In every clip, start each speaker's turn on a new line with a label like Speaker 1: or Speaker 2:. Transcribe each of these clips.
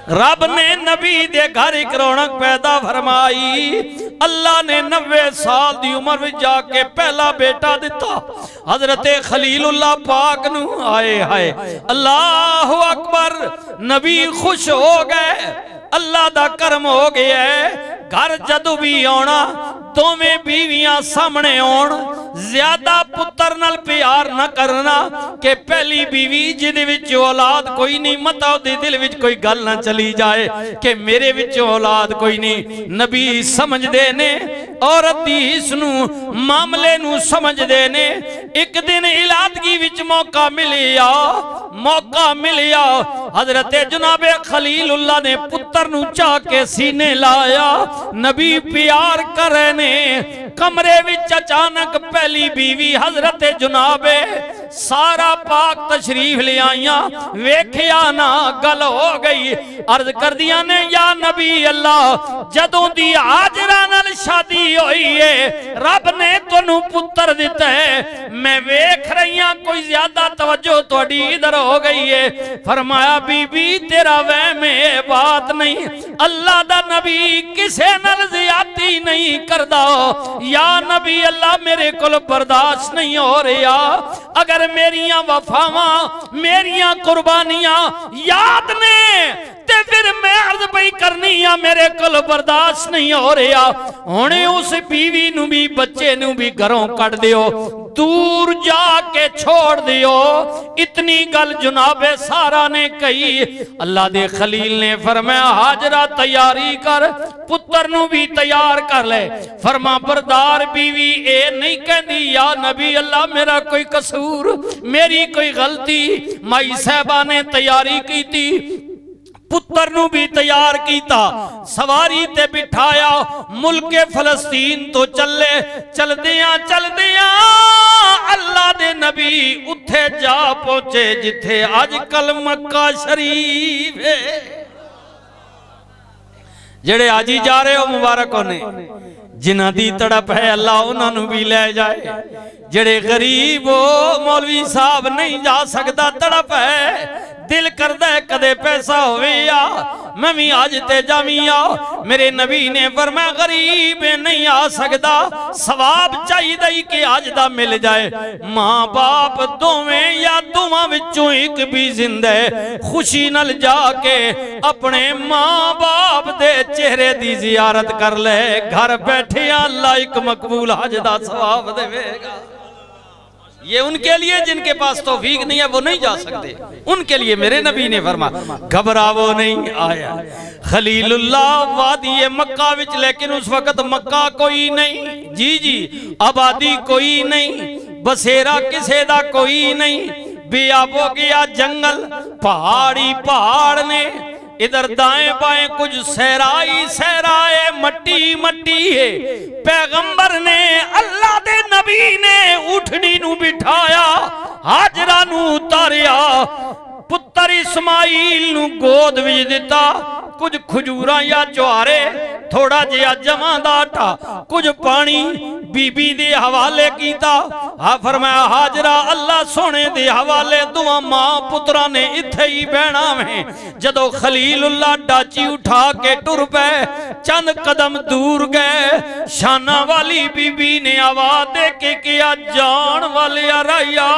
Speaker 1: रब ने नबी दे घर एक रौनक पैदा फरमाई। अल्लाह ने 90 साल दी उम्र में जाके पहला बेटा दिता हजरत खलीलुल्लाह पाक नू। आए हाय अल्लाह अकबर। नबी खुश हो गए, अल्लाह दा करम हो गया है। घर जदों भी आना दोवें बीवियां सामने आउण, ज्यादा पुत्र नाल प्यार न करना कि पहली बीवी जिहदे विच औलाद कोई नहीं, मता उहदे दिल विच कोई गल ना चली जाए कि मेरे विच औलाद कोई नहीं। नबी समझदे ने औरत दी इसनू मामले नू समझदे ने। एक दिन इलादगी विच मौका मिलिया हजरत जनाबे खलीलुल्लाह ने पुत्र नू चाह के सीने लाया। नबी प्यार करे ने। कमरे विच अचानक पहली बीवी हजरत जनाबे सारा पाक तशरीफ ले आईया। वेख्या ना गल हो गई। अर्ज कर दिया ने या नबी अल्लाह, जदों दी हाजरा नाल शादी होई है रब ने तुहानू पुत्र दिता है। मैं वेख रही हां कोई ज्यादा तवज्जो तुहाडी इधर हो गई है। फरमाया बीबी तेरा वहम है, बात नहीं। अल्लाह दा नबी किसे नाल ज़्यादती नहीं करदा। या नबी अल्लाह मेरे कोल बर्दाश्त नहीं हो रहा। अगर मेरिया वफावां मेरिया कुर्बानियां याद ने ते फिर मैं अर्ज पई करनी आ मेरे कोल बर्दाश्त नहीं हो रहा। हुणे उस बीवी नू भी बच्चे नू भी घरों कट दियो, दूर जाके छोड़ दियो। इतनी गल जनाबे सारा ने कही। अल्लाह दे खलील ने फरमाया हाजरा तैयारी कर, पुत्र नू भी तैयार कर ले। फरमा बरदार बीवी ए नहीं कहती या नबी अल्लाह मेरा कोई कसूर, मेरी कोई गलती। माई साहबा ने तैयारी की थी, पुत्र नू भी तैयार किया, सवारी ते बिठाया। मुल्के फलस्तीन तो चलदियां अल्लाह दे नबी उत्थे जा पहुंचे जिथे अजकल मक्का शरीफ है। जेड़े आज ही जा रहे हो मुबारक होने, जिन्हां दी तड़प है अल्लाह उन्होंने भी ले जाए। जेड़े गरीब हो मौलवी साहब नहीं जा सकता, तड़प है, दिल करदा है कदे पैसा होवे या मैं भी आज ते जावी आ। मेरे नबी ने फरमाया गरीब नहीं आ सकता, सवाब चाहिए कि आज दा मिल जाए। मां बाप दोवें या दोवां विचों एक भी जिंदा है, खुशी नल जाके अपने मां बाप दे चेहरे दी जियारत कर ले। घर बैठे अल्लाह एक मकबूल हज दा सवाब देवेगा। ये उनके लिए जिनके पास तौफीक नहीं है वो नहीं जा सकते। उनके लिए मेरे नबी ने फरमाया घबरावो नहीं। आया खलीलुल्लाह वादी मक्का विच, लेकिन उस वक्त मक्का कोई नहीं, जी आबादी कोई नहीं, बसेरा किसे दा कोई नहीं। बेआबो गया जंगल, पहाड़ी पहाड़ ने, इधर दाएं बाएं कुछ सहराए मट्टी है। पैगंबर ने अल्लाह दे नबी ने उठनी नू बिठाया, हाजरा नू उतारिया, पुत्र इस्माइल नू गोद विच दिता। कुछ खजूरा या चुहारे, थोड़ा जिहा जमां दा आटा, कुछ पानी बीबी दे हवाले कीता। हाँ फरमाया हाजरा अल्लाह सोने दे हवाले, दुआ मां पुत्रा ने इत्थे ही बहना में। जदों खलीलुल्लाह डाची उठा के टुर पे, चंद कदम दूर गए, शाना वाली बीबी ने आवाज दे के किया जान वाले राया।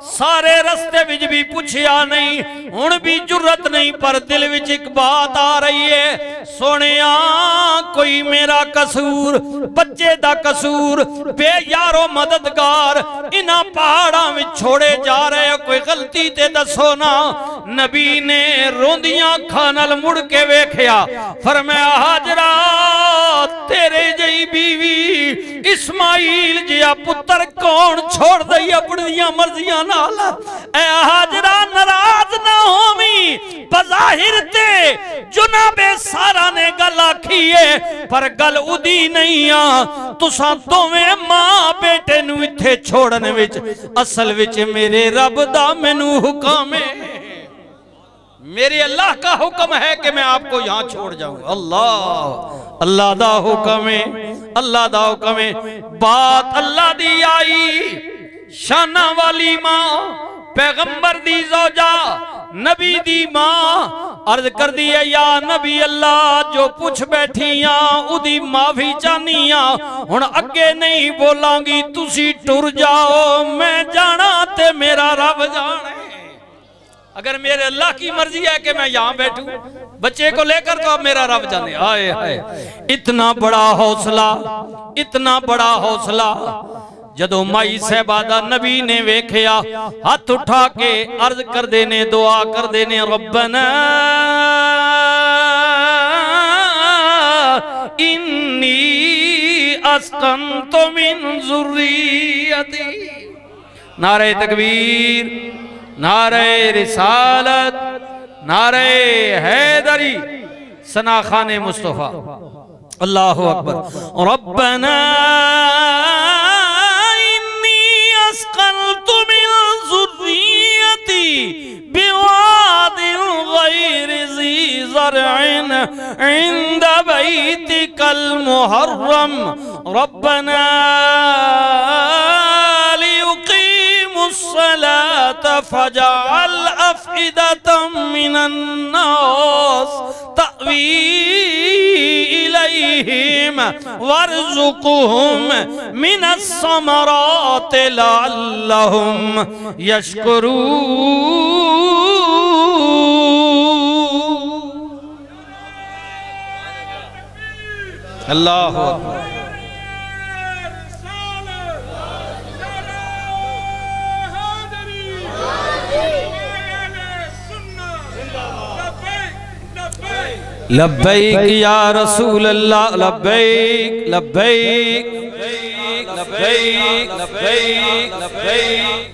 Speaker 1: सारे रस्ते विच भी पूछया नहीं, हुण भी जुर्रत नहीं, पर दिल विच एक बात आ रही है सोनिया कोई मेरा कसूर, बच्चे दा कसूर, बेयारो मददगार इन्हां पहाड़ां विच छोड़े जा रहे हो, कोई गलती ते दसो ना। नबी ने रोंदियां अखां नाल मुड़ के वेख्या, फरमाया हाजरा तेरे जई बीवी इस्माइल जिहा पुत्र कौन छोड़ दई अपनी मर्जियां नाल। ऐ हाजरा नाराज ना होवी, बज़ाहिर ते जुनाबे सारा ने गल आखी है, पर गल उदी नहीं आ। तुसां दोवें मां बेटे नू इत्थे छोड़न विच असल विच मेरे रब दा मैनू हुक्म है, मेरे अल्लाह का हुक्म है कि मैं आपको यहाँ छोड़ जाऊं। अल्लाह दा हुक्म है, अल्लाह दा हुक्म है। बात अल्लाह दी आई, शाना वाली मां, पैगंबर दी ज़ौजा, नबी दी मां, अर्ज कर दी है या नबी अल्लाह जो पुछ बैठिया उदी माफी चाहनिया हुण अगे नहीं बोलांगी तुसी टुर जाओ मैं जाना ते मेरा रब जाने। अगर मेरे अल्लाह की मर्जी है कि मैं यहाँ बैठूं बच्चे को लेकर तो अब मेरा रब जाने। आए हाय इतना बड़ा हौसला, इतना बड़ा हौसला। जदों माई साहिबा दा नबी ने वेखिया हाथ उठा के अर्ज कर देने दुआ कर देने रब्बना इन्नी अस्कंतु मिन ज़ुर्रियती। नारे तकबीर, नारे रिसालत, नारे हैदरी, सना खाने मुस्तफा। अल्लाहु अकबर। रब्बना इन्नी अस्कंतु मिन ज़ुर्रियती बिवादिन गैरि ज़ी ज़रअन इंद बैतिकल मुहर्रम रब्बना फजअल अफ़इदतम मिनन्नास तअवी इलैहिम वरज़ुक़हुम मिनस्समराति लअल्लहुम यशकुरून। अल्लाहु अकबर। लब्बैक या रसूल अल्लाह, लब्बैक लब्बैक लब्बैक लब्बैक लब्बैक।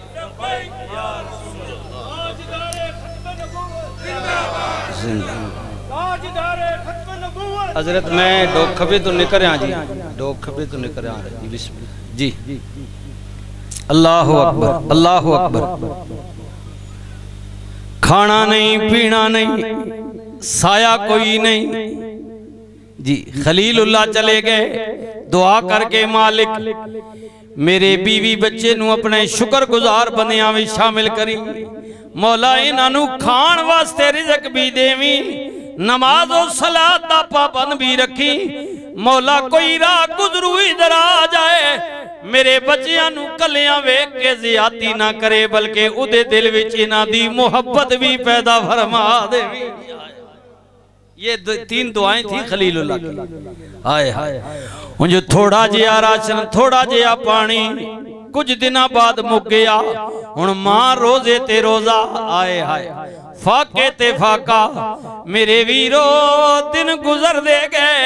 Speaker 1: हजरत मैं डोख भी तो निकर जी, डोख भी तो निकर जी। अल्लाहु अकबर, अल्लाहु अकबर। खाना नहीं पीना नहीं, साया कोई नहीं जी। खलीलुल्लाह चले गए दुआ करके मालिक मेरे बीवी बच्चे नू अपने शुक्रगुजार बंदियां में शामिल करी। मौला इन्हां खाण वास्ते रिज़क भी देवी, नमाज और सलात दा पाबंद भी रखी। मौला कोई राह गुजरू इधर आ जाए मेरे बच्चियां नू कलियां वेख के ज़ियादती ना करे बल्कि उदे दिल विच इन्हां दी मोहब्बत भी पैदा फरमा देवी। ये तीन दुआएं थी खलीलुल्लाह की। हाय हाय हुण थोड़ा जिहा राशन, थोड़ा जिहा पानी कुछ दिना बाद मुक गया। हुण मां रोजे ते रोजा, आए हाय फाके ते फाका। मेरे वीरो दिन गुजर दे गए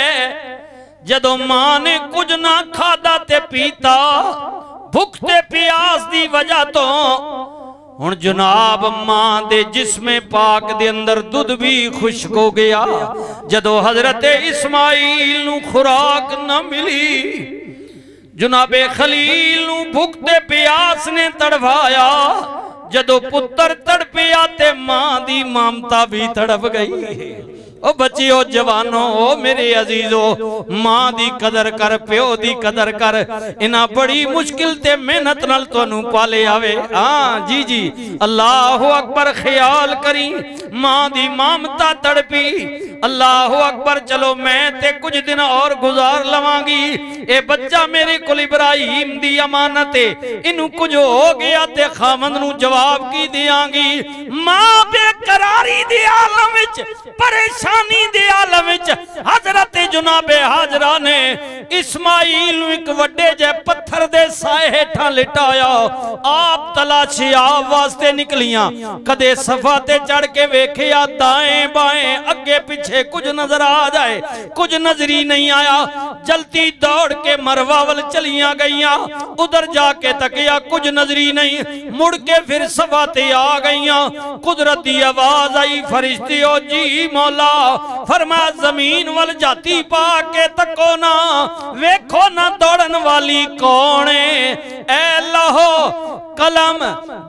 Speaker 1: जदों मां ने कुछ ना खादा ते पीता भुख ते प्यास दी वजह तो। हुण जनाब मां दे जिस्मे पाक दे अंदर दुध भी खुश्क हो गया। जदों हजरत इस्माइल नू खुराक न मिली जनाबे खलील नू भुख ते प्यास ने तड़वाया। जदों पुत्र तड़पिया ते मां दी ममता भी तड़प गई। ओ बच्चियो जवानो ओ मेरे अजीजो मां दी कदर कर, प्यो दी कदर कर। इना बड़ी मुश्किल ते मेहनत नाल तुहानू पाले आवे। हाँ जी जी अल्लाहु अकबर। ख्याल करी मां दी ममता तड़पी। अल्लाहु अकबर। चलो मैं ते कुछ दिन और गुजार लवांगी। ए बच्चा मेरे कोल इब्राहिम दी अमानत है, इनू कुछ हो गया ते खामंद नू जवाब की दियांगी। मां बेकरारी दे आलम विच, परेशानी दे आलम विच हजरत जनाबे हाजरा ने इस्माइल नू एक वड्डे जे पत्थर दे साए हेठां लिटाया। आप तलाशी आप वास्ते निकलियां। कदे सफा ते चढ़ के वेखिया दाएं बाएं अगे पीछे कुछ नजर आ जाए, कुछ नजर ही नहीं आया। जल्दी दौड़ के मरवा वल चलियां गईयां। उधर जाके तकिया कुछ नजर ही नहीं। मुड़ के फिर सफा ते आ गईयां। कुदरती आवाज आई फरिश्तियों जी मौला फरमा जमीन वल जाती पा के तको ना, वेखो ना दौड़न वाली कौन है। ऐ लाहो कलम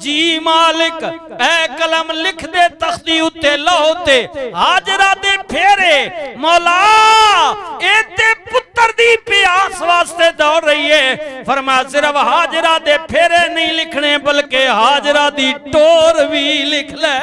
Speaker 1: जी मालिक, ऐ कलम लिख दे तख्ती उत्ते लहो ते हाजरा दे फेरे। मौला ए ते पुत्र दी प्यास वास्ते दौड़ रही है। फरमा सिर्फ हाजरा दे फेरे नहीं लिखने बल्कि हाजरा दी टोर भी लिख ले।